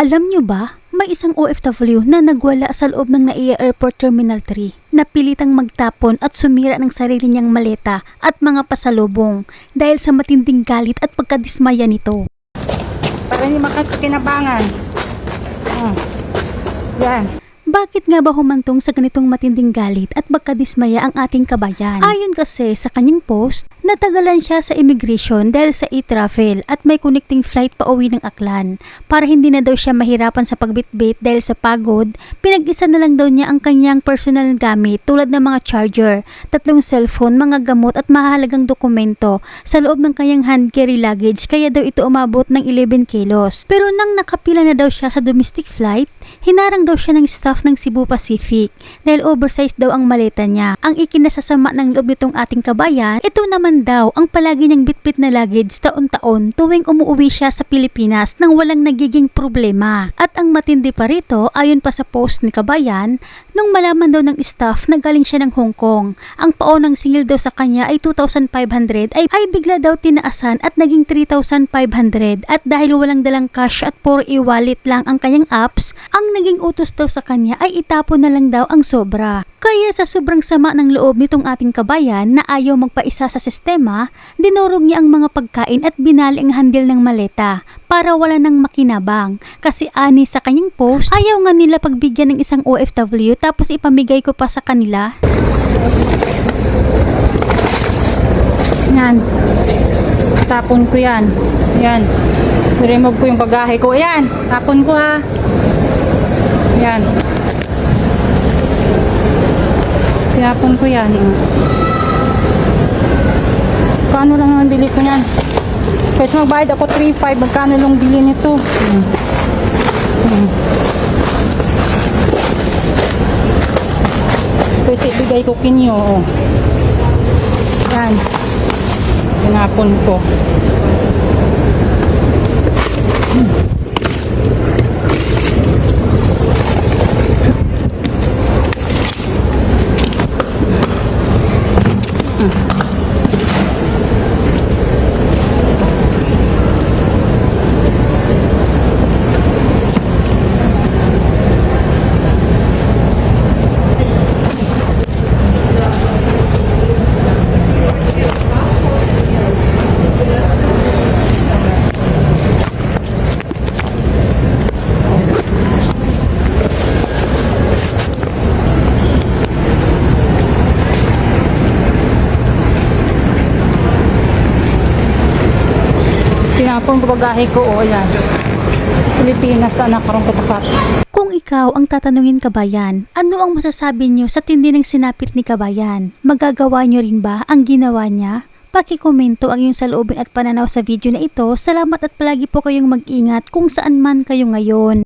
Alam nyo ba, may isang OFW na nagwala sa loob ng NAIA Airport Terminal 3 na pilitang magtapon at sumira ng sarili niyang maleta at mga pasalubong dahil sa matinding galit at pagkadismaya nito. Para hindi makakinabangan. Yan. Bakit nga ba humantong sa ganitong matinding galit at pagkadismaya ang ating kabayan? Ayon kasi sa kanyang post, natagalan siya sa immigration dahil sa e-travel at may connecting flight pa uwi ng Aklan. Para hindi na daw siya mahirapan sa pagbitbit dahil sa pagod, pinag-isa na lang daw niya ang kanyang personal gamit tulad ng mga charger, 3 cellphone, mga gamot at mahalagang dokumento sa loob ng kanyang hand carry luggage, kaya daw ito umabot ng 11 kilos. Pero nang nakapila na daw siya sa domestic flight, hinarang daw siya ng staff ng Cebu Pacific dahil oversized daw ang maleta niya. Ang ikinasasama ng loob nitong ating kabayan, ito naman daw ang palagi niyang bitbit na luggage taon-taon tuwing umuwi siya sa Pilipinas nang walang nagiging problema. At ang matindi pa rito, ayon pa sa post ni kabayan, nung malaman daw ng staff na galing siya ng Hong Kong, ang paonang singil daw sa kanya ay 2,500 ay bigla daw tinaasan at naging 3,500 at dahil walang dalang cash at puro e-wallet lang ang kanyang apps, ang naging utos daw sa kanya ay itapon na lang daw ang sobra. Kaya sa sobrang sama ng loob nitong ating kabayan na ayaw magpaisa sa sistema, dinurog niya ang mga pagkain at binali ang handle ng maleta para wala nang makinabang. Kasi ani sa kanyang post, ayaw nga nila pagbigyan ng isang OFW tapos ipamigay ko pa sa kanila. Yan. Tapon ko yan. Yan. I-remove ko yung bagahe ko. Yan. Tapon ko ha. Yan. Tinapon ko yan. Kano lang ang bili ko yan? Kasi magbayad ako 3,500. Magkano lang bili nito? Kasi ibigay ko kinyo. Yan. Tinapon ko. Tinapon ko bagahe ko, o yan. Pilipinas, anak karong katapat. Kung ikaw ang tatanungin kabayan, ano ang masasabi niyo sa tindi ng sinapit ni kabayan? Magagawa niyo rin ba ang ginawa niya? Pakikomento ang iyong saloobin at pananaw sa video na ito. Salamat at palagi po kayong mag-ingat kung saan man kayo ngayon.